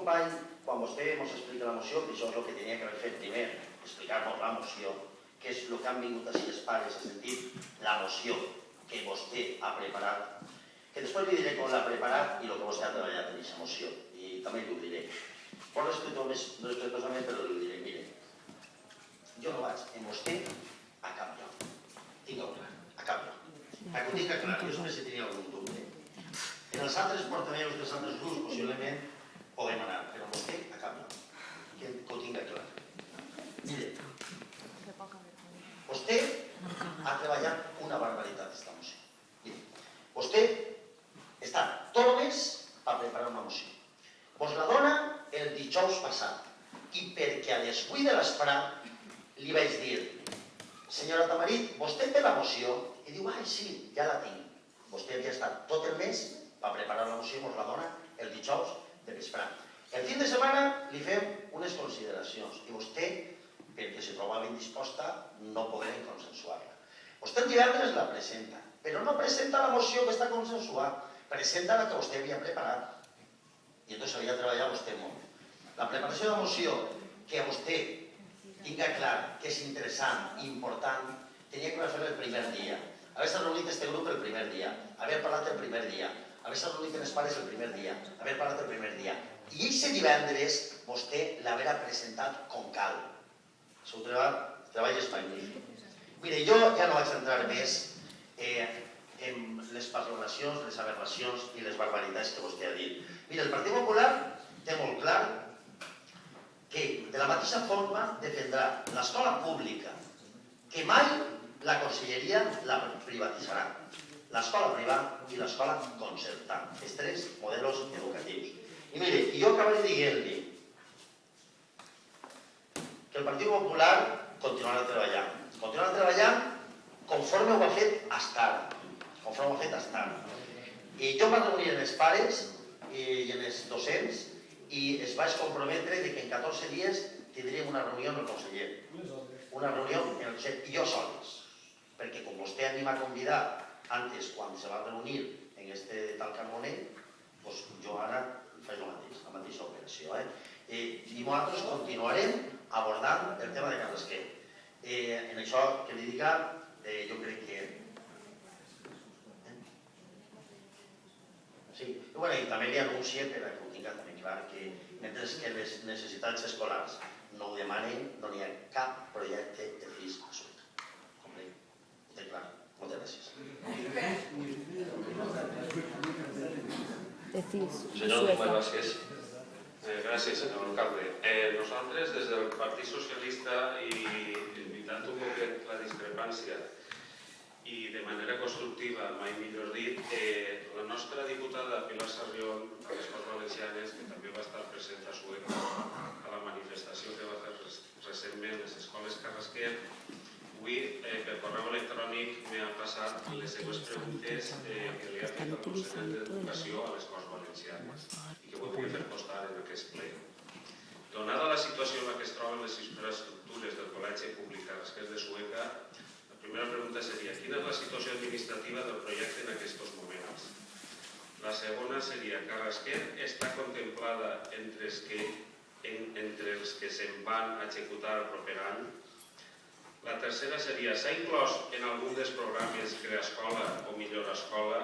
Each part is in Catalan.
company, quan vostè ens explica la moció, que això és el que tenia que haver fet primer, explicar-nos la moció, que és el que han vingut així els pares, a sentir la moció que vostè ha preparat, que després li diré com l'ha preparat i el que vostè ha treballat en aquesta moció, i també li ho diré. Molt respetuosament, però li diré, mire, jo no vaig en vostè a cap lloc, tinc-ho clar, a cap lloc. Perquè ho tinc clar, jo només si tenia algun dubte. En els altres portaveus dels altres grups, possiblement, podem anar, però vostè a cap lloc, que ho tinc clar. Mire, vostè ha treballat una barbaritat aquesta moció. Mire, vostè està tot el mes per preparar una moció. Vos la dona el dijous passat i perquè a les 8 de l'esperat li vaig dir, senyora Tamarit, vostè té la moció? I diu, ai, sí, ja la tinc. Vostè havia estat tot el mes per preparar la moció i mos la dona el dijous de vesprada. El fin de setmana li fem unes consideracions i vostè, perquè se trobava indisposta, no podem consensuar-la. Vostè el divendres la presenta, però no presenta la moció que està consensuada, presenta la que vostè havia preparat. I entonces havia treballat vostè molt. La preparació de la moció, que a vostè tinga clar que és interessant i important, tenia que fer el primer dia. Haver-se reunit este grup el primer dia, haver parlat el primer dia, haver-se reunit amb els pares el primer dia, haver parlat el primer dia. I aquest divendres vostè l'haverà presentat com cal. El seu treball és magnífic. Mire, jo ja no vaig entrar més en les parlonacions, les aberracions i les barbaritats que vostè ha dit. Mire, el Partit Popular té molt clar que de la mateixa forma defendrà l'escola pública, que mai la conselleria la privatitzarà, l'escola privada i l'escola concertada, els tres models educatius. I mire, jo acabaré dient-li que el Partit Popular continuarà treballant conforme ho ha fet fins ara. I jo vaig reunir amb els pares i amb els docents i es vaig comprometre que en 14 dies tindríem una reunió amb el conseller. Una reunió amb el conseller i jo sols. Perquè com vostè a mi m'ha convidat antes, quan se va reunir en este tal Carboner, doncs jo ara faig el mateix, la mateixa operació. I nosaltres continuarem abordant el tema de Carrasquer. En això que li diga, jo crec que... Sí, i també li anuncie, per que ho tinga també clar, que mentre que les necessitats escolars no ho demanen, no n'hi ha cap projecte de FIS a Sueca. Complet. Ho té clar. Moltes gràcies. Senyor Tomàs Vázquez. Gràcies, senyor alcalde. Nosaltres, des del Partit Socialista, i limitant un poquet la discrepància i de manera constructiva, mai millor dit, la nostra diputada Pilar Sarrión, a les Corts Valencianes, que també va estar present a Sueca a la manifestació que va fer recentment les escoles Carrasquer, avui, per correu electrònic, m'ha passat les seues preguntes que li ha fet el conseller d'Educació a les Corts Valencianes i que voldria fer constar en aquest ple. Donada la situació en la que es troben les infraestructures del Col·legi Públic Carrasquer de Sueca, la primera pregunta seria: quina és la situació administrativa del projecte en aquests moments? La segona seria: Carrasquer està contemplada entre els que se'n van executar el proper any? La tercera seria: s'ha inclòs en algun dels programes Crea Escola o Millora Escola?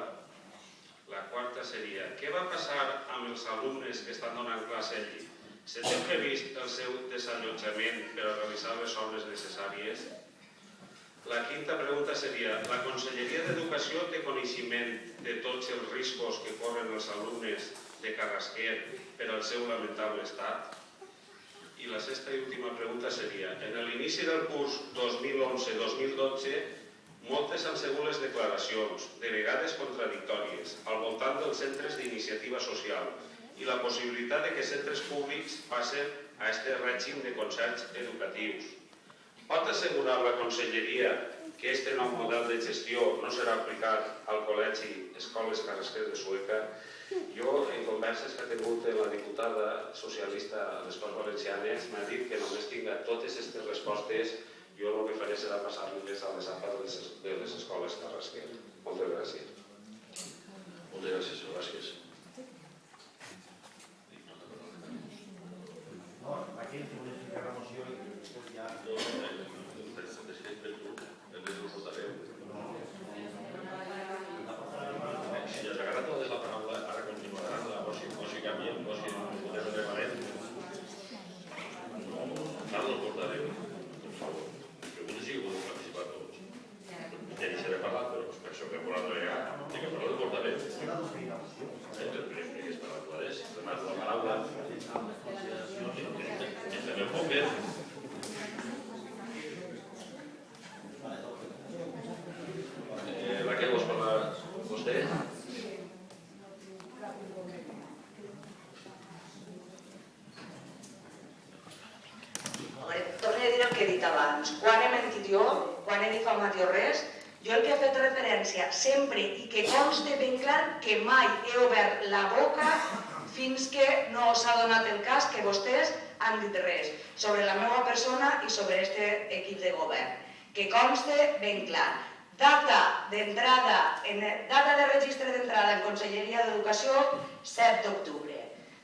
La quarta seria: què va passar amb els alumnes que estan donant classe allí? Se té previst el seu desallotjament per a realitzar les obres necessàries? La quinta pregunta seria: la Conselleria d'Educació té coneixement de tots els riscos que corren els alumnes de Carrasquer per al seu lamentable estat? I la sexta i última pregunta seria: en l'inici del curs 2011-2012, moltes han sigut les declaracions, de vegades contradictòries, al voltant dels centres d'iniciativa social i la possibilitat de que centres públics passen a aquest règim de concerts educatius. Pot assegurar la Conselleria que aquest nou model de gestió no serà aplicat al Col·legi Escoles Carrasquer de Sueca? Jo, en converses que ha tingut la diputada socialista a les Corts Valencianes, m'ha dit que només tinga totes aquestes respostes. Jo el que faré serà passar-les a les APA de les escoles Carrasquer. Moltes gràcies. Moltes gràcies, senyor Vázquez. Si has agarrat totes la paraula, ara continuarà o si canviem o si podem reparem. Ara no portarem, per favor. Preguntes si voleu participar tots. Ja deixaré parlar, però per això que per l'altra vegada he que parlar de portarem. Però primer és per l'actuades, remat la paraula. I també un poc bé. Raquel, vols parlar vostè? Torno a dir el que he dit abans. Quan he mentit jo, quan he difamat jo res, jo el que he fet referència sempre i que conste ben clar que mai he obert la boca fins que no s'ha donat el cas que vostès han dit res sobre la meva persona i sobre aquest equip de govern. Que conste ben clar. Data de registre d'entrada en Conselleria d'Educació, 7 d'octubre.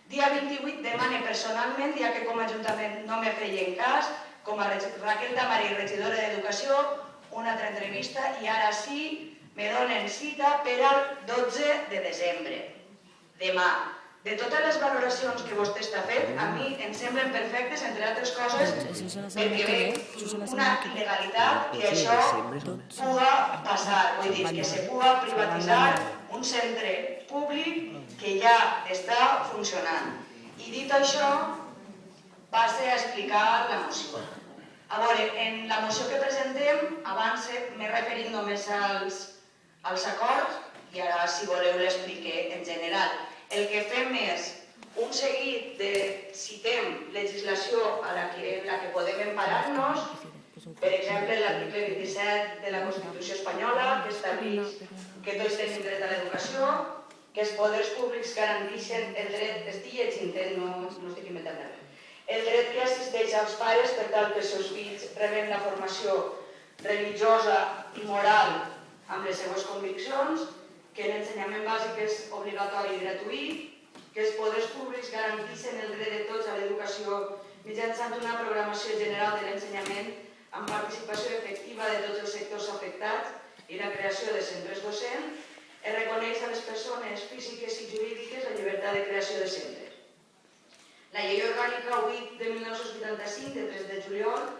Dia 28 demane personalment, ja que com a Ajuntament no me feien cas, com a Raquel Tamarí, regidora d'Educació, una altra entrevista i ara sí me donen cita per al 12 de desembre. Demà. De totes les valoracions que vostè està fent, a mi em semblen perfectes, entre altres coses, perquè veig una il·legalitat que això puga passar, vull dir, que se puga privatitzar un centre públic que ja està funcionant. I dit això, passe a explicar la moció. A veure, en la moció que presentem, abans m'he referit només als acords i ara, si voleu, l'explique en general. El que fem és un seguit de, citem, legislació a la que podem emparar-nos, per exemple, l'article 27 de la Constitució espanyola, que estableix que tots tenim dret a l'educació, que els poders públics garanteixen el dret, estic llegint, no estic inventant res, el dret que assisteix als pares per tal que els seus fills reben la formació religiosa i moral amb les seues conviccions, que l'ensenyament bàsic és obligatori i gratuït, que els poders públics garanteixen el dret de tots a l'educació mitjançant una programació general de l'ensenyament amb participació efectiva de tots els sectors afectats i la creació de centres docents, es reconeix a les persones físiques i jurídiques la llibertat de creació de centres. La Llei Orgànica 8 de 1985, de 3 de juliol,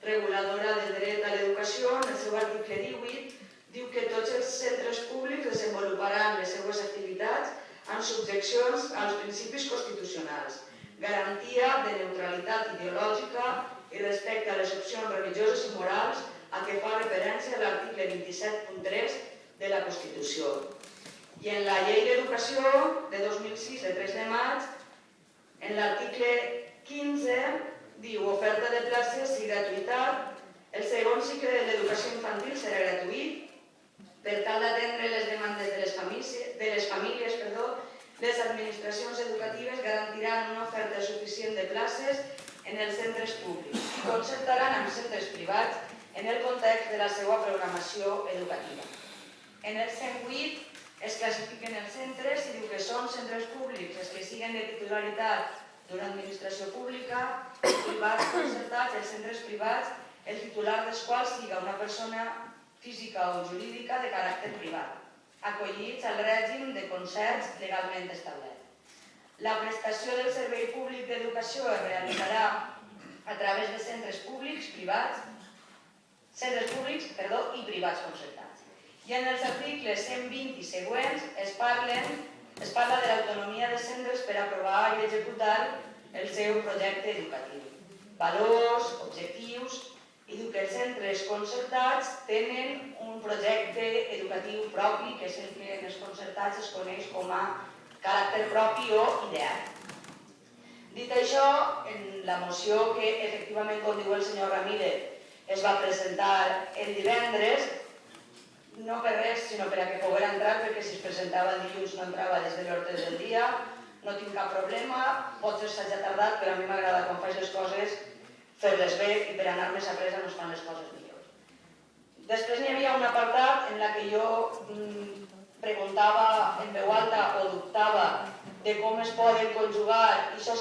reguladora del dret a l'educació, en el seu article 18, diu que tots els centres públics desenvoluparan les seues activitats en subjeccions als principis constitucionals, garantia de neutralitat ideològica i respecte a les opcions religioses i morals a què fa referència l'article 27.3 de la Constitució. I en la Llei d'Educació de 2006, de 3 de maig, en l'article 15, diu oferta de places i gratuïtat. El segon cicle de l'educació infantil serà gratuït. Per tal d'atendre les demandes de les famílies, les administracions educatives garantiran una oferta suficient de places en els centres públics i concertaran amb centres privats en el context de la seva programació educativa. En el 108 es classifiquen els centres i diu que són centres públics els que siguin de titularitat d'una administració pública, privats concertats, els centres privats, el titular dels quals siga una persona física o jurídica de caràcter privat, acollits al règim de concerts legalment establert. La prestació del servei públic d'educació es realitzarà a través de centres públics i privats concertats. I en els articles 120 i següents es parla de l'autonomia de centres per aprovar i executar el seu projecte educatiu. Valors, objectius, i diu que els centres concertats tenen un projecte educatiu propi, que és el que en els concertats es coneix com a caràcter propi o ideal. Dit això, en la moció que efectivament, com diu el senyor Ramírez, es va presentar el divendres, no per res, sinó per a que poguera entrar, perquè si es presentava el dilluns no entrava des de l'ordre del dia, no tinc cap problema, potser s'hagi tardat, però a mi m'agrada quan faig les coses fer-les bé i per anar més a pressa no es fan les coses millor. Després n'hi havia un apartat en què jo preguntava en veu alta o dubtava de com es poden conjugar, i això